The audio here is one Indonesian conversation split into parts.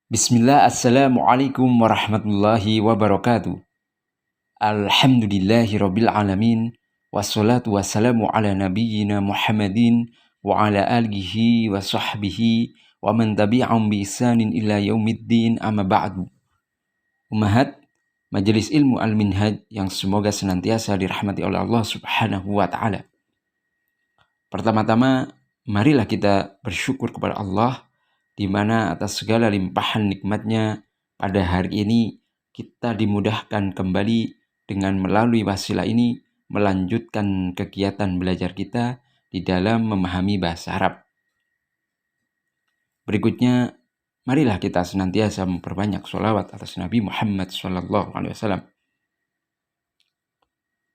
Bismillah, Assalamualaikum warahmatullahi wabarakatuh. Alhamdulillahi rabbil alamin. Wassalatu wassalamu ala nabiyyina Muhammadin wa ala alihi wa sahbihi wa man tabi'ahum bi ihsanin ila yaumiddin, amma ba'du. Umahat Majelis Ilmu Al-Minhaj yang semoga senantiasa dirahmati oleh Allah Subhanahu wa taala. Pertama-tama, marilah kita bersyukur kepada Allah di mana atas segala limpahan nikmatnya pada hari ini kita dimudahkan kembali dengan melalui wasilah ini melanjutkan kegiatan belajar kita di dalam memahami bahasa Arab. Berikutnya, marilah kita senantiasa memperbanyak sholawat atas Nabi Muhammad SAW.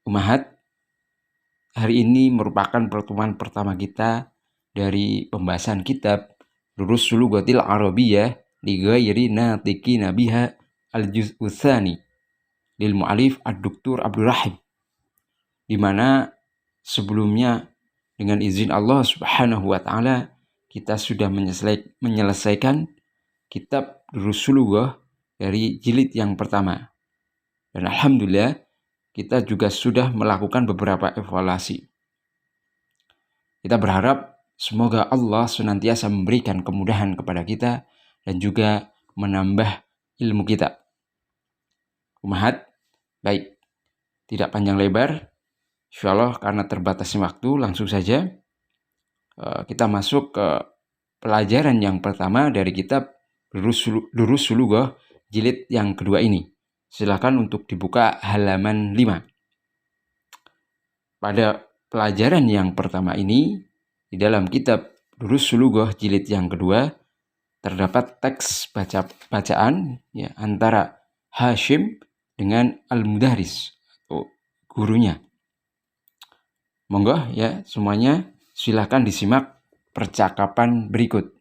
Umahat, hari ini merupakan pertemuan pertama kita dari pembahasan kitab Durusul Lughatil Arabiyyah li ghairi natiqina biha al-juz'u tsani lil mu'allif ad-Doktor Abdul Rahim, di mana sebelumnya dengan izin Allah Subhanahu wa taala kita sudah menyelesaikan kitab Durusul Lughah dari jilid yang pertama. Dan alhamdulillah kita juga sudah melakukan beberapa evaluasi. Kita berharap semoga Allah senantiasa memberikan kemudahan kepada kita dan juga menambah ilmu kita. Umahat, baik, tidak panjang lebar, insyaallah karena terbatasnya waktu, langsung saja kita masuk ke pelajaran yang pertama dari kitab Durusul Lughah jilid yang kedua ini. Silakan untuk dibuka halaman 5. Pada pelajaran yang pertama ini, di dalam kitab Durusul Lughah jilid yang kedua, terdapat teks bacaan antara Hashim dengan Al-Mudaris atau gurunya. Monggo ya semuanya, silakan disimak percakapan berikut.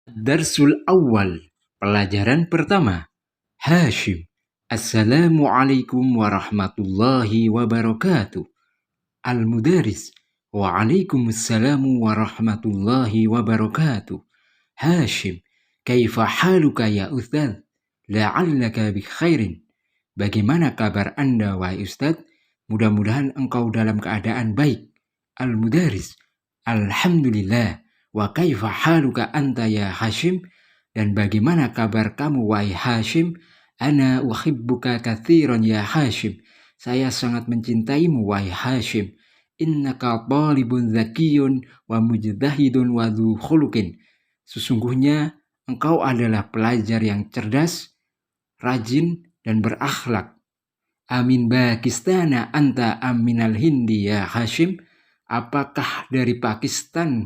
Darsul awal, pelajaran pertama. Hashim: Assalamualaikum warahmatullahi wabarakatuh. Al-Mudaris: Waalaikumsalam warahmatullahi wabarakatuh. Hashim: Kaifa haluka ya Ustadz? La'allaka bikhairin. Bagaimana kabar Anda wahai Ustadz? Mudah-mudahan engkau dalam keadaan baik. Al-Mudaris: Alhamdulillah. Wa kaifa haluka anta ya Hashim? Dan bagaimana kabar kamu wahai Hashim? Ana uhibbuka katsiran ya Hashim. Saya sangat mencintaimu wahai Hashim. Innaka talibun zakiyun wa mujtahidun wa dzu khuluqin. Sesungguhnya engkau adalah pelajar yang cerdas, rajin dan berakhlak. Amin Pakistana anta aminal Hindi ya Hashim. Apakah dari Pakistan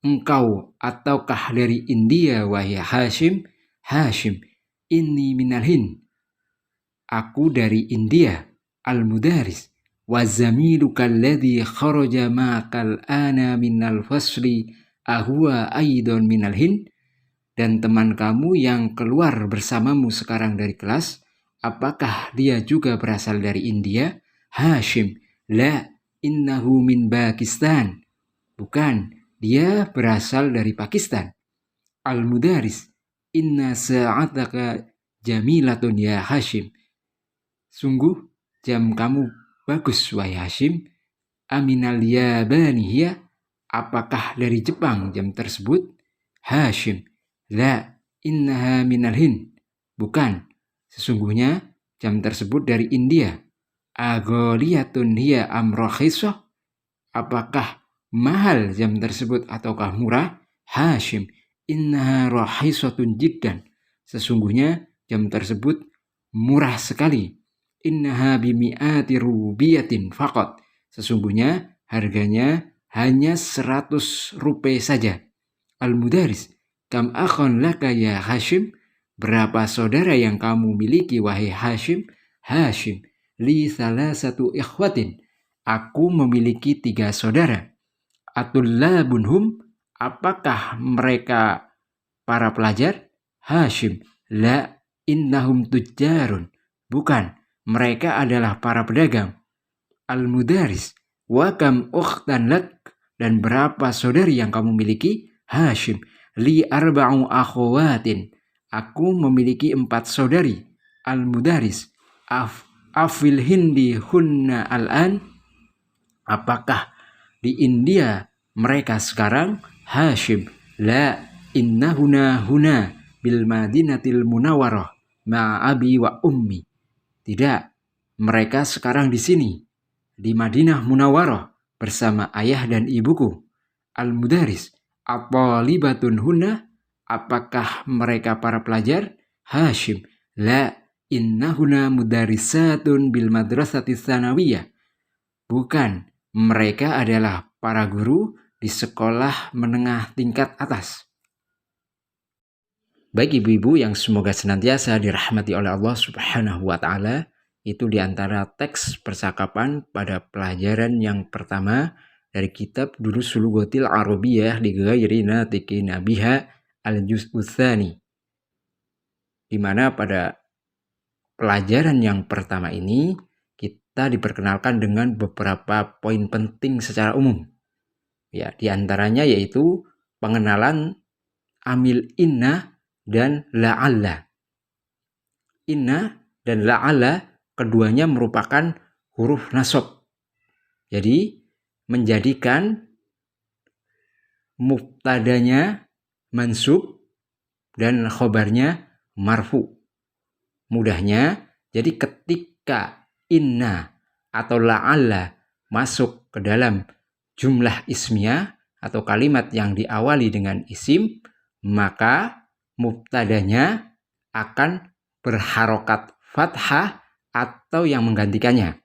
engkau ataukah dari India wahai Hashim? Hashim: Inni minal Hind. Aku dari India. Al-Mudaris: Wa zamiluka alladhi kharaja ma'akal ana minal fasli ahuwa aidan minal Hind. Dan teman kamu yang keluar bersamamu sekarang dari kelas, apakah dia juga berasal dari India? Hashim: La, innahu min Pakistan. Bukan, dia berasal dari Pakistan. Al-Mudaris: Inna sa'ataka jamilatun ya Hashim. Sungguh jam kamu bagus wahai Hashim. Aminal Yabani hiya. Apakah dari Jepang jam tersebut? Hashim: La, innaha minal Hind. Bukan, sesungguhnya jam tersebut dari India. Aghaliyatun hiya am rakhisah. Apakah mahal jam tersebut ataukah murah? Hashim: Innaha rakhisatun jiddan. Sesungguhnya jam tersebut murah sekali. Innaha bimi'ati rubiyatin faqat. Sesungguhnya harganya hanya 100 rupiah saja. Al-Mudaris: Kam akhon laka ya Hashim. Berapa saudara yang kamu miliki wahai Hashim? Hashim: Li salasatu ikhwatin. Aku memiliki 3 saudara. Atullabunhum. Apakah mereka para pelajar? Hashim: La, innahum tujjarun. Bukan, mereka adalah para pedagang. Al-Mudaris: Wa kam ukhtan lak. Dan berapa saudari yang kamu miliki? Hashim: Li arba'u akhawatin. Aku memiliki 4 saudari. Al-Mudaris. Afil hindi hunna al-an. Apakah di India mereka sekarang? Hashim. La innahuna huna bil madinatil munawwarah ma'abi wa ummi. Tidak, mereka sekarang di sini, di Madinah Munawwarah bersama ayah dan ibuku. Al-Mudaris. At-talibatun huna. Apakah mereka para pelajar? Hashim. La innahuna mudarisatun bil madrasati tsanawiyah. Bukan, mereka adalah para guru di sekolah menengah tingkat atas. Baik ibu-ibu yang semoga senantiasa dirahmati oleh Allah Subhanahu wa Ta'ala, itu diantara teks percakapan pada pelajaran yang pertama dari kitab Durusul Lughatil Arabiyyah li ghairi natiqin biha al-juz'u tsani. Di mana pada pelajaran yang pertama ini kita diperkenalkan dengan beberapa poin penting secara umum. Ya, di antaranya yaitu pengenalan amil inna dan la'alla. Inna dan la'alla keduanya merupakan huruf nasab. Jadi menjadikan mubtadanya mansub dan khobarnya marfu. Mudahnya, jadi ketika inna atau la'alla masuk ke dalam jumlah ismiyah atau kalimat yang diawali dengan isim, maka mubtadanya akan berharokat fathah atau yang menggantikannya.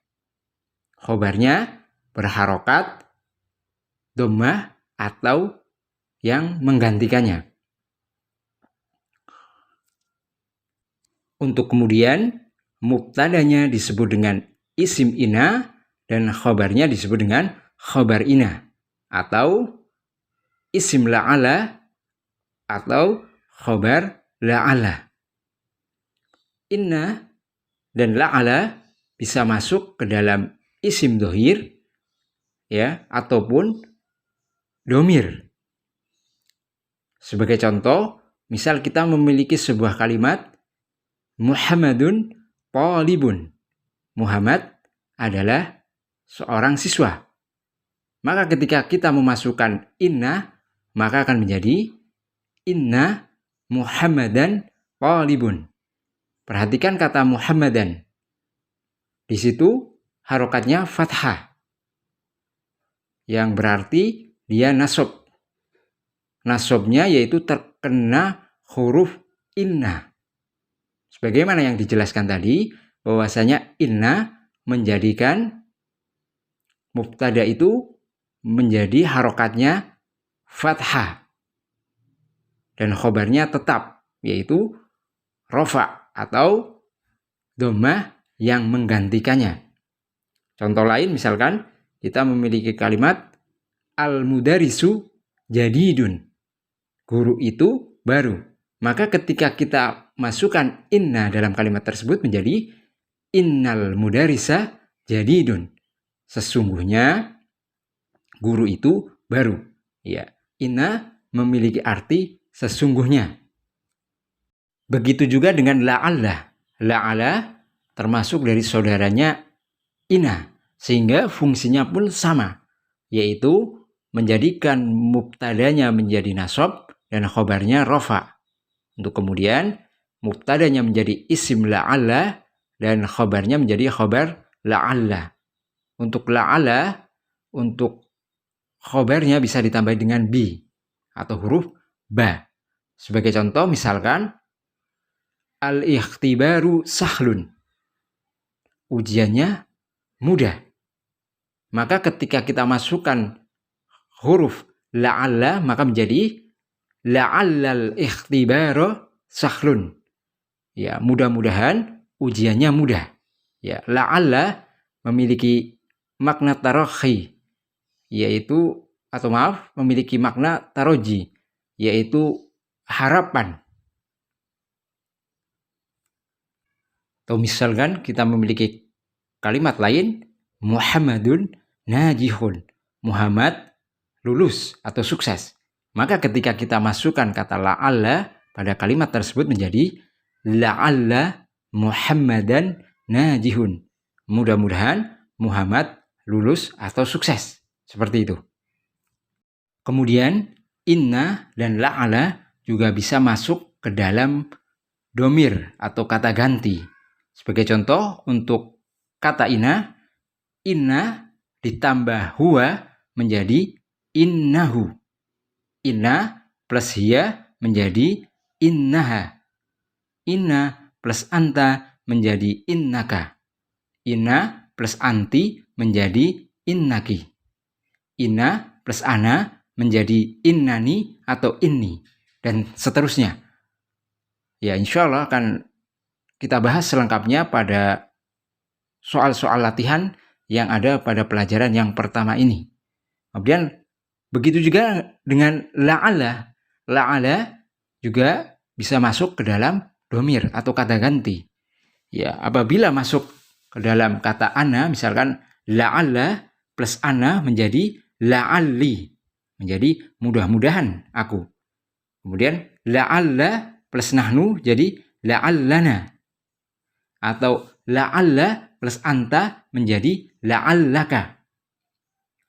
Khobarnya berharokat dhammah atau yang menggantikannya. Untuk kemudian mubtadanya disebut dengan isim ina dan khobarnya disebut dengan khobar ina atau isim la'ala atau khobar la'ala. Inna dan la'ala bisa masuk ke dalam isim dhohir ya ataupun domir. Sebagai contoh, misal kita memiliki sebuah kalimat Muhammadun talibun. Muhammad adalah seorang siswa. Maka ketika kita memasukkan inna, maka akan menjadi inna Muhammadan talibun. Perhatikan kata Muhammadan. Di situ harokatnya fathah. Yang berarti dia nasab. Nasabnya yaitu terkena huruf inna. Sebagaimana yang dijelaskan tadi, bahwasanya inna menjadikan mubtada itu menjadi harokatnya fathah. Dan khobarnya tetap, yaitu rofa atau dhammah yang menggantikannya. Contoh lain misalkan kita memiliki kalimat al-mudarisu jadidun. Guru itu baru. Maka ketika kita masukkan inna dalam kalimat tersebut menjadi innal mudarisa jadidun. Sesungguhnya guru itu baru. Ya, inna memiliki arti sesungguhnya. Begitu juga dengan la'alla. La'alla termasuk dari saudaranya inna. Sehingga fungsinya pun sama. Yaitu menjadikan mubtadanya menjadi nasab dan khobarnya rofa. Untuk kemudian mubtadanya menjadi isim la'alla dan khobarnya menjadi khobar la'alla. Untuk la'alla, untuk khobarnya bisa ditambah dengan bi atau huruf ba. Sebagai contoh misalkan al-ikhtibaru sahlun. Ujiannya mudah. Maka ketika kita masukkan huruf la'alla maka menjadi la'allal ikhtibaru sahlun. Ya, mudah-mudahan ujiannya mudah. Ya, la'alla memiliki makna tarakhi, yaitu memiliki makna taroji, yaitu harapan. Atau misalkan kita memiliki kalimat lain Muhammadun najihun. Muhammad lulus atau sukses. Maka ketika kita masukkan kata la'alla pada kalimat tersebut menjadi la'alla Muhammadan najihun. Mudah-mudahan Muhammad lulus atau sukses. Seperti itu. Kemudian inna dan la'ala juga bisa masuk ke dalam domir atau kata ganti. Sebagai contoh untuk kata inna ditambah huwa menjadi innahu. Inna plus hiya menjadi innaha. Inna plus anta menjadi innaka. Inna plus anti menjadi innaki. Inna plus ana menjadi innani atau inni. Dan seterusnya. Ya, insya Allah akan kita bahas selengkapnya pada soal-soal latihan yang ada pada pelajaran yang pertama ini. Kemudian begitu juga dengan la'ala. La'ala juga bisa masuk ke dalam domir atau kata ganti. Ya, apabila masuk ke dalam kata ana, misalkan la'ala plus ana menjadi la'alli. Menjadi mudah-mudahan aku. Kemudian la'alla plus nahnu jadi la'allana. Atau la'alla plus anta menjadi la'allaka.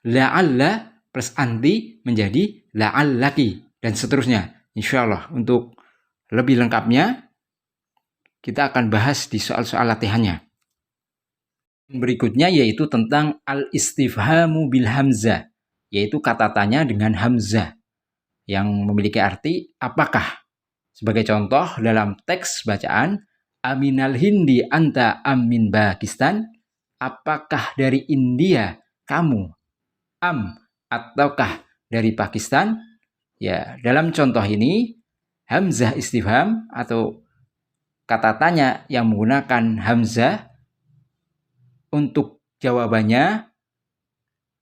La'alla plus anti menjadi la'allaki. Dan seterusnya. Insya Allah untuk lebih lengkapnya kita akan bahas di soal-soal latihannya. Berikutnya yaitu tentang al-istifhamu bil hamzah, yaitu kata tanya dengan hamzah yang memiliki arti apakah. Sebagai contoh dalam teks bacaan, aminal hindi anta amin Pakistan, apakah dari India kamu, am ataukah dari Pakistan? Ya, dalam contoh ini hamzah istifham atau kata tanya yang menggunakan hamzah untuk jawabannya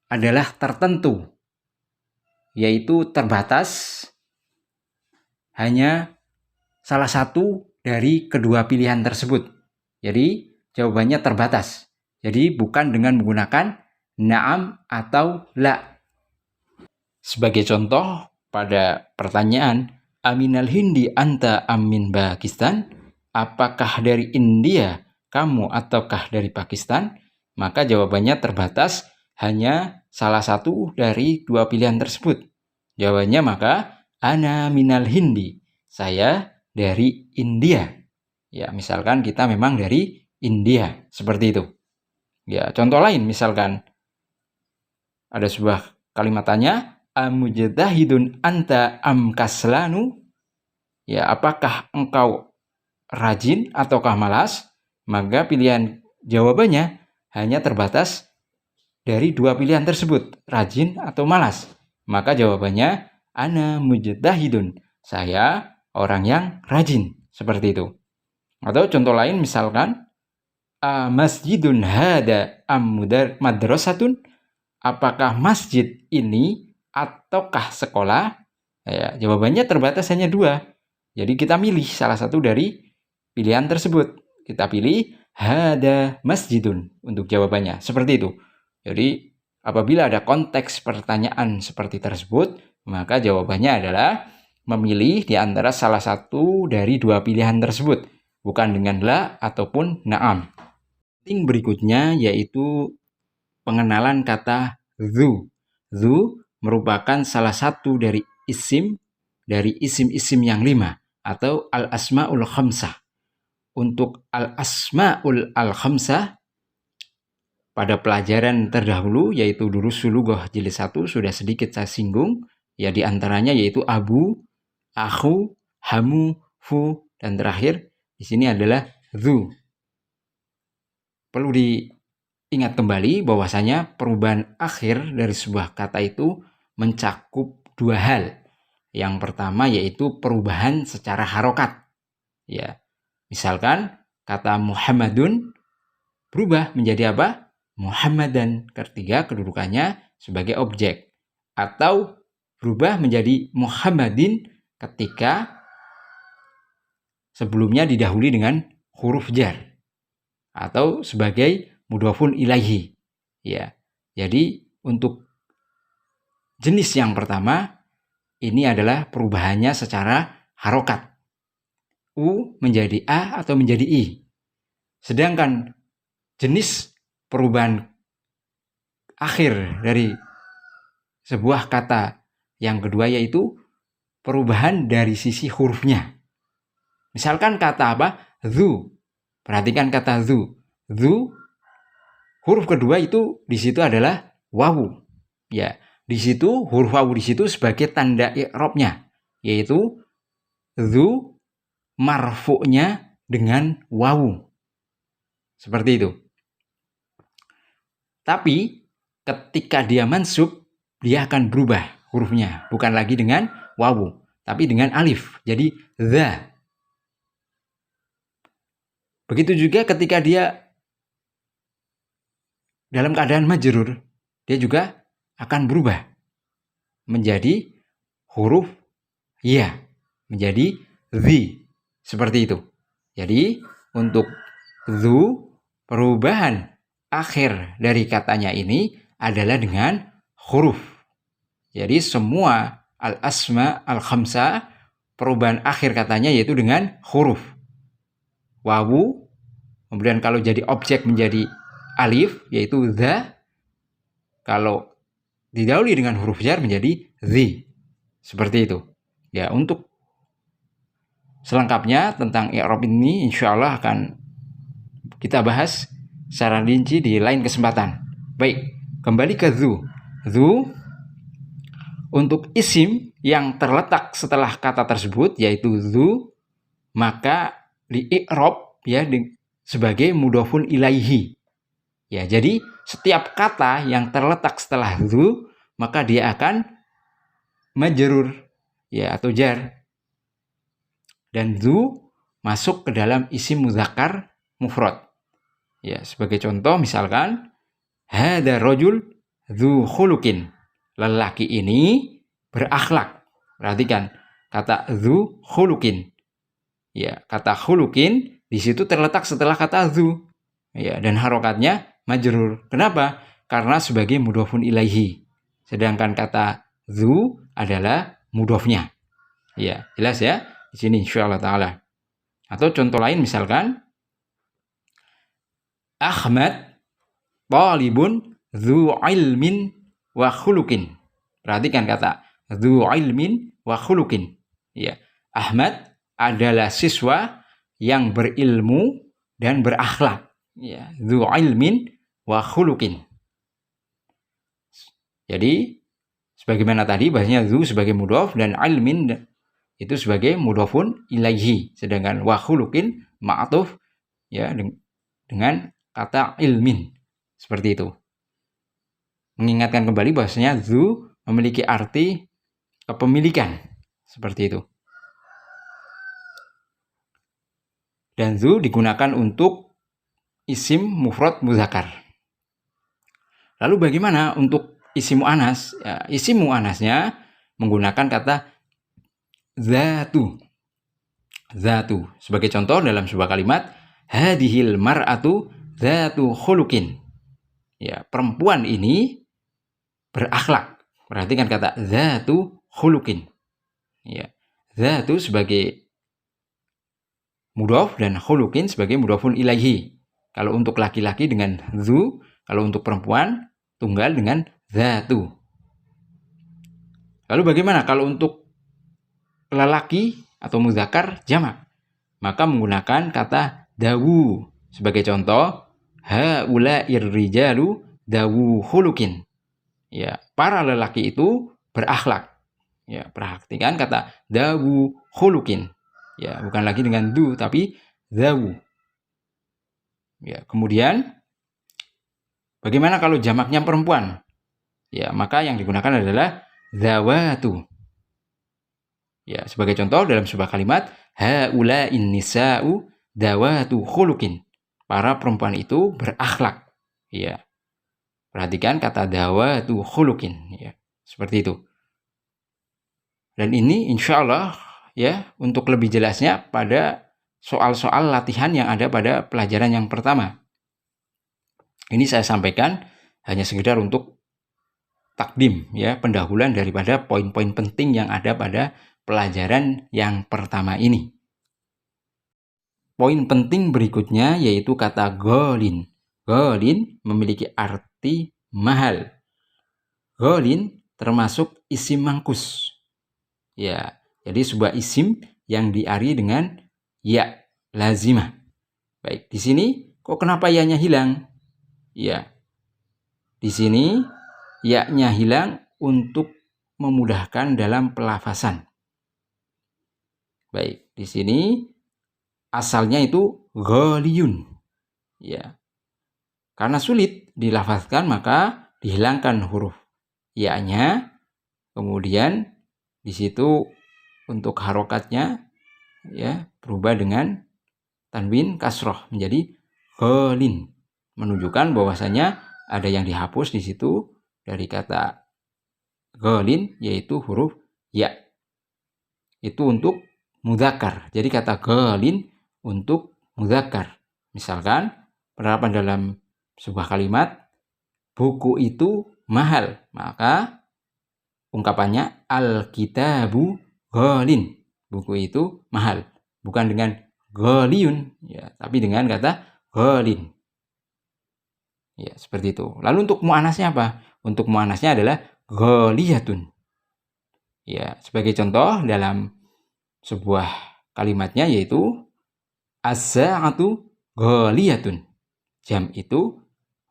adalah tertentu, yaitu terbatas, hanya salah satu dari kedua pilihan tersebut. Jadi jawabannya terbatas. Jadi bukan dengan menggunakan na'am atau la. Sebagai contoh pada pertanyaan aminal hindi anta amin Pakistan, apakah dari India kamu ataukah dari Pakistan? Maka jawabannya terbatas, hanya salah satu dari dua pilihan tersebut. Jawabannya maka ana minal hindi, saya dari India. Ya, misalkan kita memang dari India, seperti itu. Ya, contoh lain misalkan ada sebuah kalimat tanya, amujtahidun anta am kaslanu? Ya, apakah engkau rajin ataukah malas? Maka pilihan jawabannya hanya terbatas dari dua pilihan tersebut, rajin atau malas. Maka jawabannya ana mujtahidun, saya orang yang rajin, seperti itu. Atau contoh lain misalkan masjidun hada am madrasatun, apakah masjid ini ataukah sekolah? Ya, jawabannya terbatas hanya dua. Jadi kita milih salah satu dari pilihan tersebut. Kita pilih hada masjidun untuk jawabannya. Seperti itu. Jadi apabila ada konteks pertanyaan seperti tersebut, maka jawabannya adalah memilih di antara salah satu dari dua pilihan tersebut. Bukan dengan la ataupun na'am. Yang berikutnya yaitu pengenalan kata dzu. Dzu merupakan salah satu dari isim-isim yang 5 atau al-asma'ul khamsah. Untuk al-asma'ul al-khamsah pada pelajaran terdahulu yaitu Durusul Lughah jilid 1 sudah sedikit saya singgung, ya di antaranya yaitu abu, akhu, hamu, fu, dan terakhir di sini adalah dzu. Perlu diingat kembali bahwasanya perubahan akhir dari sebuah kata itu mencakup dua hal. Yang pertama yaitu perubahan secara harokat. Ya, misalkan kata Muhammadun berubah menjadi apa? Muhammadan. Ketiga kedudukannya sebagai objek. Atau berubah menjadi Muhammadin ketika sebelumnya didahului dengan huruf jar. Atau sebagai mudhofun ilaihi. Ya. Jadi untuk jenis yang pertama ini adalah perubahannya secara harokat. U menjadi A atau menjadi I. Sedangkan jenis perubahan akhir dari sebuah kata yang kedua yaitu perubahan dari sisi hurufnya. Misalkan kata apa? Zu. Perhatikan kata zu. Zu, huruf kedua itu di situ adalah wawu. Ya, di situ huruf wawu di situ sebagai tanda i'rabnya, yaitu zu marfu'nya dengan wawu. Seperti itu. Tapi ketika dia mansub, dia akan berubah hurufnya, bukan lagi dengan wawu, tapi dengan alif. Jadi za. Begitu juga ketika dia dalam keadaan majrur, dia juga akan berubah menjadi huruf ya, menjadi zi. Seperti itu. Jadi untuk zu, perubahan akhir dari katanya ini adalah dengan huruf. Jadi semua al-asma al-khamsa, perubahan akhir katanya yaitu dengan huruf. Wawu, kemudian kalau jadi objek menjadi alif, yaitu za. Kalau didahului dengan huruf jar menjadi zi. Seperti itu. Ya, untuk selengkapnya tentang i'rab ini insyaallah akan kita bahas secara rinci di lain kesempatan. Baik, kembali ke zu. Zu untuk isim yang terletak setelah kata tersebut yaitu zu, maka di i'rab ya sebagai mudhofun ilaihi. Ya, jadi setiap kata yang terletak setelah zu maka dia akan majrur ya atau jar. Dan zu masuk ke dalam isim muzakkar mufrad. Ya, sebagai contoh misalkan hada rajul dzu khuluqin. Lelaki ini berakhlak. Perhatikan kata dzu khuluqin. Ya, kata khuluqin di situ terletak setelah kata dzu. Ya, dan harokatnya majrur. Kenapa? Karena sebagai mudhofun ilaihi. Sedangkan kata dzu adalah mudhofnya. Ya, jelas ya di sini insyaallah taala. Atau contoh lain misalkan Ahmad talibun dzu ilmin wa khuluqin. Perhatikan kata dzu ilmin wa khuluqin. Ya, Ahmad adalah siswa yang berilmu dan berakhlak. Ya, dzu ilmin wa khuluqin. Jadi sebagaimana tadi bahasanya dzu sebagai mudhof dan ilmin itu sebagai mudhofun ilaihi, sedangkan wa khuluqin ma'tuf ya dengan kata ilmin. Seperti itu. Mengingatkan kembali bahasanya dzu memiliki arti kepemilikan. Seperti itu. Dan dzu digunakan untuk isim mufrad muzakkar. Lalu bagaimana untuk isim mu'annas? Ya, isim mu'annasnya menggunakan kata zatu. Zatu. Sebagai contoh dalam sebuah kalimat, hadhil mar'atu zatu khuluqin. Ya, perempuan ini berakhlak. Perhatikan kata zatu khuluqin. Ya, zatu sebagai mudhof dan khuluqin sebagai mudhofun ilaihi. Kalau untuk laki-laki dengan zu, kalau untuk perempuan tunggal dengan zatu. Lalu bagaimana kalau untuk lelaki atau muzakkar jamak? Maka menggunakan kata dawu. Sebagai contoh, haula'ir rijalu dawu khuluqin. Ya, para lelaki itu berakhlak. Ya, perhatikan kata dawu khuluqin. Ya, bukan lagi dengan du tapi dawu. Ya, kemudian bagaimana kalau jamaknya perempuan? Ya, maka yang digunakan adalah zawatu. Ya, sebagai contoh dalam sebuah kalimat, haula'in nisa'u dawatu khuluqin. Para perempuan itu berakhlak. Ya. Perhatikan kata dawatu khuluqin, ya. Seperti itu. Dan ini insyaallah ya, untuk lebih jelasnya pada soal-soal latihan yang ada pada pelajaran yang pertama. Ini saya sampaikan hanya sekedar untuk takdim ya, pendahuluan daripada poin-poin penting yang ada pada pelajaran yang pertama ini. poin penting berikutnya yaitu kata ghalin. Ghalin memiliki arti mahal. Ghalin termasuk isim mangkus. Ya, jadi sebuah isim yang diari dengan ya lazimah. Baik, di sini kok kenapa ya-nya hilang? Ya, di sini ya-nya hilang untuk memudahkan dalam pelafasan. Baik, di sini asalnya itu ghaliyun. Ya. Karena sulit dilafazkan maka dihilangkan huruf ya-nya. Kemudian di situ untuk harokatnya ya berubah dengan tanwin kasroh menjadi ghalin, menunjukkan bahwasanya ada yang dihapus di situ dari kata ghalin yaitu huruf ya. Itu untuk mudzakkar. Jadi kata ghalin untuk mudzakkar. Misalkan penerapan dalam sebuah kalimat, buku itu mahal, maka ungkapannya al-kitabu ghalin. Buku itu mahal, bukan dengan ghaliyun ya, tapi dengan kata ghalin. Ya, seperti itu. Lalu untuk muannasnya apa? Untuk muannasnya adalah ghaliyatun. Ya, sebagai contoh dalam sebuah kalimatnya yaitu as-sa'atu ghaliyatun. Jam itu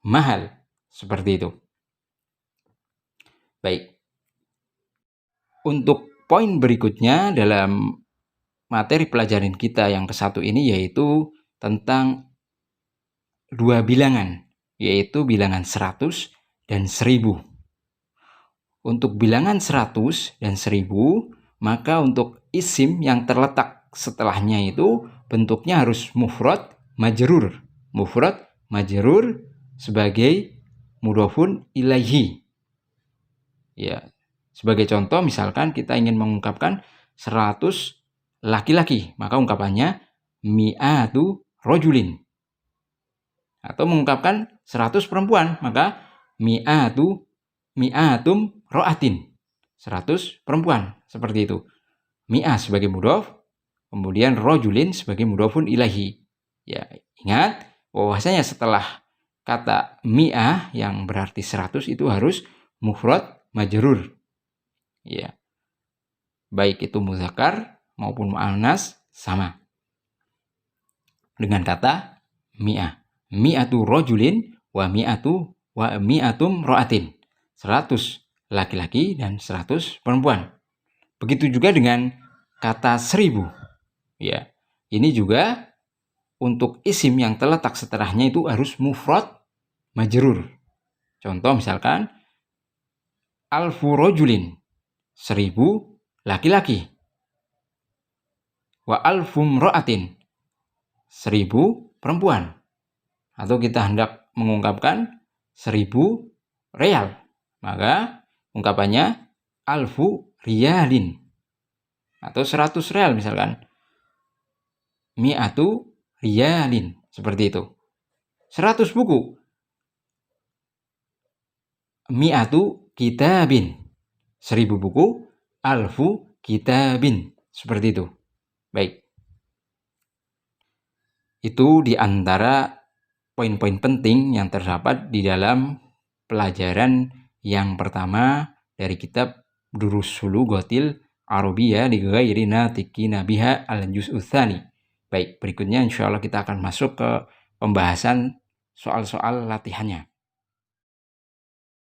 mahal. Seperti itu. Baik. Untuk poin berikutnya dalam materi pelajaran kita yang ke-1 ini yaitu tentang dua bilangan, yaitu bilangan 100 dan 1000. Untuk bilangan 100 dan 1000, maka untuk isim yang terletak setelahnya itu bentuknya harus mufrad majrur. Mufrad majrur sebagai mudhofun ilaihi. Ya, sebagai contoh misalkan kita ingin mengungkapkan 100 laki-laki, maka ungkapannya mi'atu rojulin. Atau mengungkapkan 100 perempuan, maka mi'atum ro'atin. 100 perempuan, seperti itu. Mi'ah sebagai mudhof, kemudian rojulin sebagai mudhofun ilahi. Ya, ingat bahwasanya setelah kata mi'ah yang berarti 100 itu harus mufrad majrur. Ya. Baik itu muzakkar maupun muannas sama. Dengan kata mi'ah. Mi'atu rojulin wa mi'atum ro'atin. 100 laki-laki dan 100 perempuan. Begitu juga dengan kata 1000. Ya. Ini juga untuk isim yang terletak setelahnya itu harus mufrad majrur. Contoh misalkan alfu rojulin. 1000 laki-laki. Wa alfum ro'atin. 1000 perempuan. Atau kita hendak mengungkapkan 1000 real, maka ungkapannya alfu riyalin. Atau 100 real misalkan. Mi'atu riyalin. Seperti itu. 100 buku. Mi'atu kitabin. 1000 buku. Alfu kitabin. Seperti itu. Baik. Itu di antara poin-poin penting yang terdapat di dalam pelajaran yang pertama dari kitab Durusul Lughatil Arabiyyah li ghairi natiqina biha al-juz'u tsani. Baik, berikutnya insyaallah kita akan masuk ke pembahasan soal-soal latihannya.